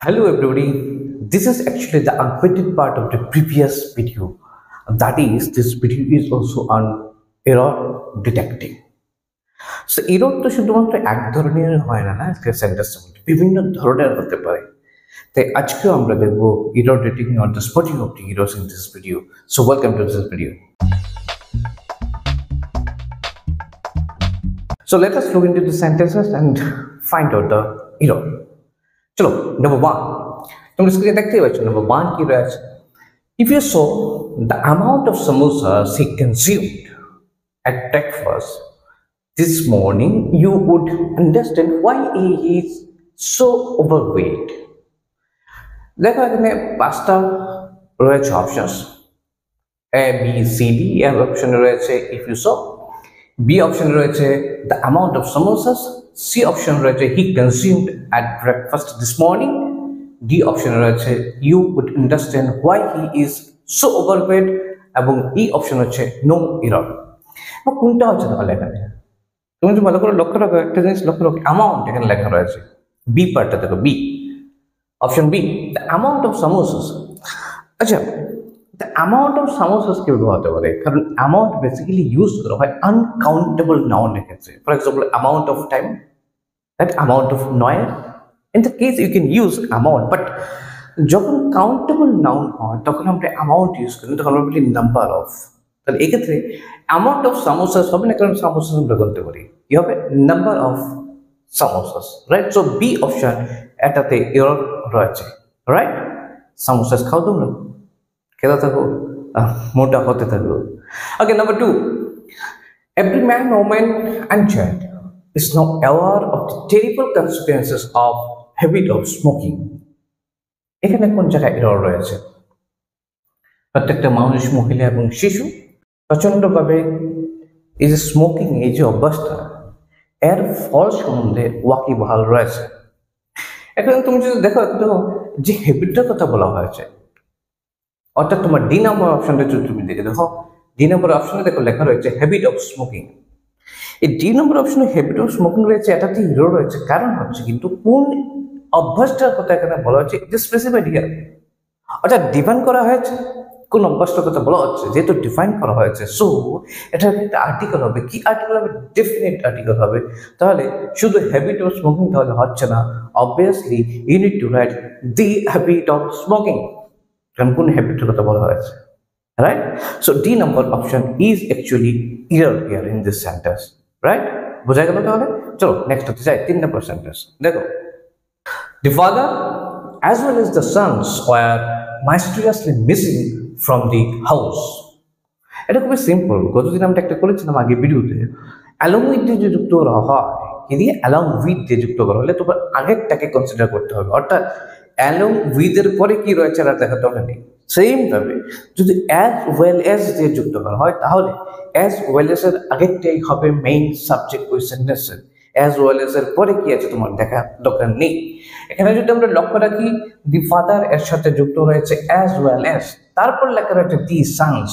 Hello everybody, this is actually the updated part of the previous video. That is, this video is also on error detecting. So error তো শুধুমাত্র এক ধরনের হয় না আজকে সেন্টেন্সের মধ্যে বিভিন্ন ধরনের হতে পারে। তাই আজকেও আমরা দেখব error detecting or the spotting of the errors in this video. So welcome to this video. So let us look into the sentences and find out the error. চলো number 1 তোমরা স্ক্রিনে দেখতেই পাচ্ছ number 1 কি রয়েছে if you saw the amount of samosas he consumed at breakfast this morning you would understand why he is so overweight দেখো এখানে পাঁচটা রয়েছে options A B C D এর অপশনে রয়েছে if you saw B অপশনে রয়েছে the amount of samosas C option রয়েছে he consumed at breakfast this morning D option রয়েছে you would understand why he is so overweight এবং E option হচ্ছে no error কোনটা হচ্ছে তাহলে এখানে তুমি যদি ভালো করে লক্ষ্য রাখো একটা জিনিস লক্ষ্য রাখো অ্যামাউন্ট এখানে লেখা রয়েছে বি পার্টটা দেখো B option B the amount of samosas আচ্ছা the amount of samosas কি হতে পারে কারণ amount basically use করা হয় uncountable noun এর ক্ষেত্রে for example amount of time that amount of noise in the case you can use amount but যখন countable noun হয় তখন আমরা amount ইউজ করি তখন আমরা বলি number of তাহলে এই ক্ষেত্রে amount of samosas হবে না কারণ samosas আমরা বলতে পারি কি হবে number of samosas right so b option এটাতে error রয়েছে right samosas খাও তোমরা খেতে থাকো মোটা হতে থাকো okay number 2 every man woman and child is now aware of the terrible consequences of habit of smoking এখানে কোন জায়গায় এরর রয়েছে প্রত্যেকটা মানুষ মহিলা এবং শিশু প্রচন্ডভাবে এই যে স্মোকিং এই যে অভ্যাসটা এর ফল সম্বন্ধে ওয়াকিবহাল রয়েছে এখানে তুমি যদি দেখো যে হ্যাবিটটার কথা বলা হয়েছে অর্থাৎ তোমার ডি নাম্বার অপশনটা যদি তুমি দেখো ডি নাম্বার অপশনে দেখো লেখা রয়েছে হ্যাবিট অফ স্মোকিং এই ডি নাম্বার অপশনে হ্যাবিট অফ স্মোকিং রয়েছে এটাতে হিরো রয়েছে কারণ হচ্ছে কিন্তু কোন অভ্যাসটার কথা এখানে বলা হচ্ছে ইট ইজ স্পেসিফাইড হিয়ার অর্থাৎ ডিফাইন করা হয়েছে কোন অভ্যাসটার কথা বলা হচ্ছে যেহেতু ডিফাইন করা হয়েছে সো এটা একটা আর্টিকেল হবে কি আর্টিকেল হবে ডেফিনেট আর্টিকেল হবে তাহলে শুধু হ্যাবিট অফ স্মোকিং তাহলে হচ্ছে না obviously you need to write the habit of smoking কারণ কোন হ্যাবিটের কথা বলা হয়েছে right so D number option is actually error here in this sentence right বোঝা গেল তাহলে চলো নেক্সট হতে যাই 3 নম্বর সেন্টেন্স দেখো the father as well as the sons were mysteriously missing from the house এটা খুবই সিম্পল গতদিন আমরা একটা করেছিলাম আগে ভিডিওতে along with দিয়ে যুক্ত করা হয় কি দিয়ে along with দিয়ে যুক্ত করা হলে তোমার আগেরটাকে কনসিডার করতে হবে অর্থাৎ along with এর পরে কি রয়েছে এটা দেখাতে হবে না সেম ভাবে যদি as well as দিয়ে যুক্ত করা হয় তাহলে as well as এর আগেরটাই হবে মেইন সাবজেক্ট ওই সেন্টেন্সের as well as এর পরে কি আছে তোমার দেখা দরকার নেই এখানে যদি আমরা লক্ষ্য রাখি দি ফাদার এর সাথে যুক্ত রয়েছে as well as তারপর লেখা রয়েছে দি সন্স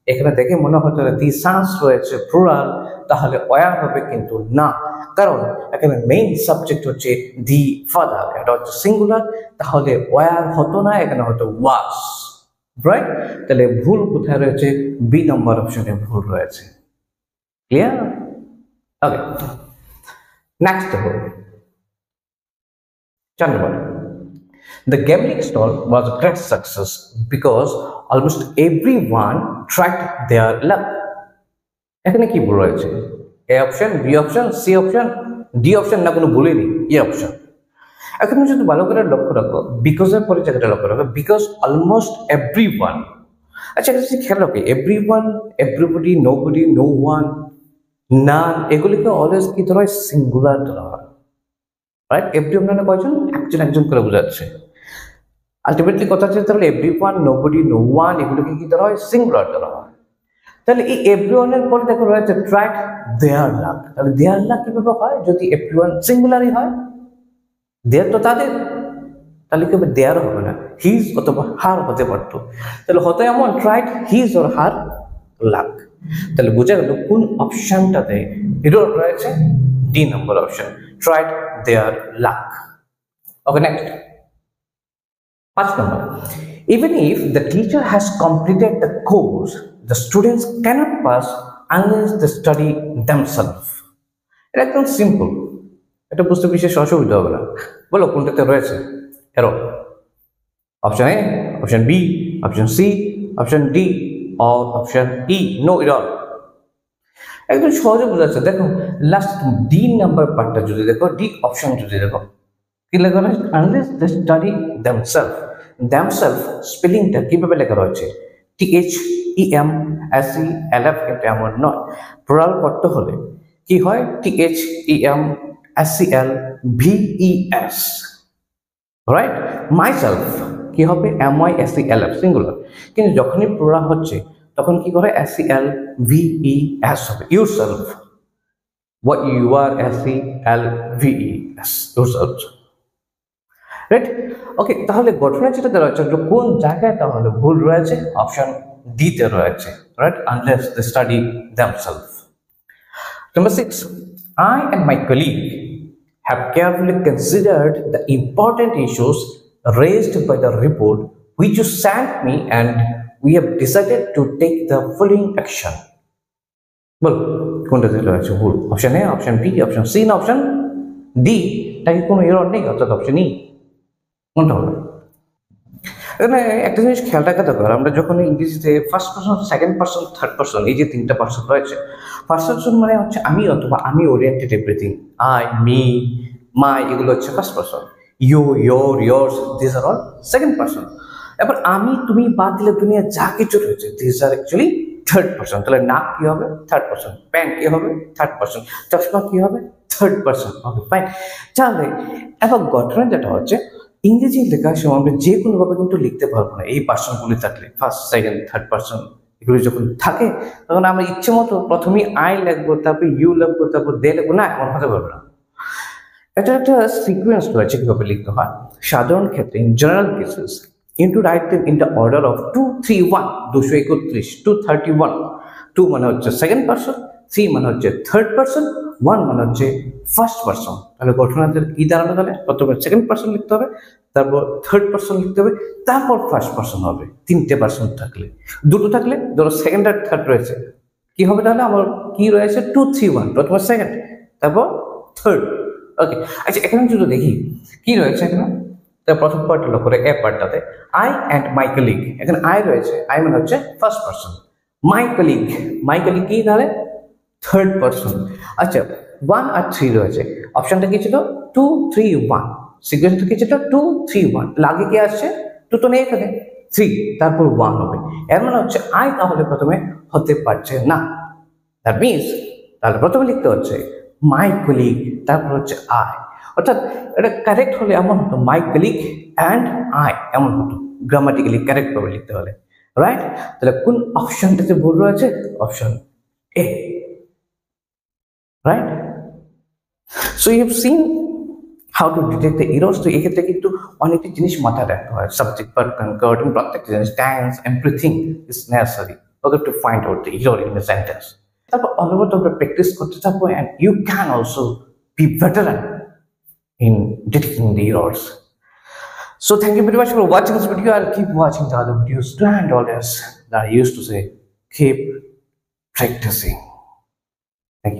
এখানে দেখে মনে হতে পারে দি সন্স রয়েছে প্লুরাল তাহলে ওয়ার হবে কিন্তু না কারণ এখানে মেইন সাবজেক্ট হচ্ছে দি ফাদার এটা হচ্ছে সিঙ্গুলার তাহলে ওয়ার হতো না এখানে হতো ওয়াজ রাইট তাহলে ভুল কোথায় রয়েছে বি নাম্বার অপশনে ভুল রয়েছে ক্লিয়ার ওকে নেক্সট দেখো 4 নম্বর The gambling stall was a great success because almost everyone tried their luck. এখানে কি ভুল রয়েছে A option B option C option D option না কোনো ভুলই নেই ই অপশন এখানে যদি ভালো করে লক্ষ্য রাখো বিকজ এর পরে জায়গাটা লক্ষ্য রাখো বিকজ অলমোস্ট এভরিওয়ান আচ্ছা এটা যদি খেয়াল রাখো everyone everybody nobody no one none এগুলিকে অলওয়েজ কি ধরা হয় সিঙ্গুলার ধরা হয় রাইট এভরিওয়ান মানে কয়জন একজন একজন করে বোঝাচ্ছে আলটিমেটলি কথা হচ্ছে তাহলে এভরিওয়ান নোবডি নো ওয়ান এগুলোকে কি ধরা হয় সিঙ্গুলার ধরা হয় তাহলে এই এভরিওয়ানের পরে দেখো রয়েছে ট্রাইড দেয়ার লাক তাহলে দেয়ার লাক কিভাবে হয় যদি এভরিওয়ান সিঙ্গুলারই হয় দেয়ার তো তাদের তাহলে কি হবে দেয়ার হবে না হিজ অথবা হার হতে পারতো তাহলে হতো এমন tried his or her lakh তাহলে বোঝা গেল কোন অপশনটাতে এরর রয়েছে D number option tried there lakh okay next 5 number, even if the teacher has completed the course, the students cannot pass unless they study themselves. এটা একদম সিম্পল, এটা বুঝতে বিশেষ অসুবিধা হবে না। বলো কোনটাতে রয়েছে error? Option A, option B, option C, option D or option E, no error. একদম সহজে বোঝা যাচ্ছে। দেখো লাস্ট ডি নাম্বার পার্টটা যদি দেখো, ডি অপশন যদি দেখো, কি লেখা রয়েছে? Unless they study themselves. Themselves স্পেলিংটা কিভাবে লেখা রয়েছে? THEMSELF, এটা এমন নয়। প্লুরাল করতে হলে কি হয়? THEMSELVES, right? মাইসেলফ কি হবে? MYSELF, singular. কিন্তু যখনই প্লুরাল হচ্ছে তখন কি করে? SELVES হবে, yourself. What you are, SELVES, yourself, right? Okay, তাহলে গঠনে যেটা দেওয়া হচ্ছে কোন জায়গায় তাহলে ভুল রয়েছে? অপশন ডি তে রয়েছে, right? Unless they study themselves. Number 6, I and my colleague have carefully considered the important issues raised by the report which you sent me, and we have decided to take the following action. বল কোনটা দিতে রয়েছে ভুল? Option A, option B, option C না option D? তাকে কোনো error নেই, অর্থাৎ অপশন ই। কোনটা হবে? এখানে একটা জিনিস খেয়াল রাখা দরকার, আমরা যখন ইংরেজিতে first person, second person, third person, এই যে তিনটা পারসন রয়েছে, ফার্স্ট পারসন মানে হচ্ছে আমি অথবা আমি oriented everything, I, me, my, এগুলো হচ্ছে first person. You, your, yours, this are all second person. এবার আমি, তুমি বাদ দিলে দুনিয়া যা কিছু রয়েছে, this are actually third person. তাহলে নাক কি হবে? Third person. প্যান্ট কি হবে? Third person. চশমা কি হবে? Third person. Okay, fine. তাহলে এবার গঠনে যেটা হচ্ছে, ইংরেজি লেখার সময় আমরা যে কোনোভাবে কিন্তু লিখতে পারবো না এই পার্সনগুলি থাকলে। ফার্স্ট, সেকেন্ড, থার্ড পার্সন এগুলি যখন থাকে তখন আমরা ইচ্ছে মতো প্রথমেই আই লিখবো, তারপর ইউ লিখবো, তারপর দে লিখবো, না এমন হতে পারবে না। এটা একটা সিকুয়েন্স রয়েছে কিভাবে লিখতে হয়। সাধারণ ক্ষেত্রে, in general cases, into write them in the order of 231, 231, 231। 2 মানে হচ্ছে সেকেন্ড পার্সন, 3 মানে হচ্ছে থার্ড পার্সন, 1 মানে হচ্ছে ফার্স্ট পার্সন। তাহলে গঠনার্থের কি দাঁড়ানো? তাহলে প্রথমে সেকেন্ড পার্সন লিখতে হবে, তারপর থার্ড পার্সন লিখতে হবে, তারপর ফার্স্ট পার্সন হবে। তিনটে পার্সন থাকলে, দুটো থাকলে ধরো সেকেন্ড আর থার্ড রয়েছে, কি হবে তাহলে? আমার কি রয়েছে? 231, প্রথমে সেকেন্ড, তারপর থার্ড। ওকে, আচ্ছা এখানে যদি দেখি কি রয়েছে এখানে, তার প্রথম পার্টটা লক্ষ্য করে, এ পার্টটাতে আই অ্যান্ড মাই কলিগ, এখানে আই রয়েছে, আই মানে হচ্ছে first person. My colleague, my colleague কি তাহলে? Third person. আচ্ছা 1 আর 3 রয়েছে, অপশনটা কি ছিল? 2, 3, 1, সিকোয়েন্সটা কি ছিল? 2, 3, 1, লাগে কি আসছে? 2 তো নেই এখানে, 3, তারপর 1 হবে। এর মানে হচ্ছে আই তাহলে প্রথমে হতে পারছে না। দ্যাট মিনস তাহলে প্রথমে লিখতে হচ্ছে মাই কলিগ, তারপর হচ্ছে আই। অর্থাৎ এটা কারেক্ট হলে এমন হতো মাই কলিগ অ্যান্ড আই, এমন হতো গ্রামাটিক্যালি কারেক্ট ভাবে লিখতে হলে, রাইট? তাহলে কোন অপশনটাতে ভুল রয়েছে? Option A, right? So you have seen how to detect the errors. তো এক্ষেত্রে কিন্তু অনেকটা জিনিস মাথায় রাখতে হয়, সাবজেক্ট, ভার্ব, কনকার্ড, প্রত্যেকটা জিনিস, tense, everything is necessary okay to find out the error in the sentence. তারপর অলওভার তোমরা প্র্যাকটিস করতে থাকবো, and you can also be better in detecting the errors. So thank you very much for watching this video, and keep watching the other videos too. And always that I used to say, keep practicing.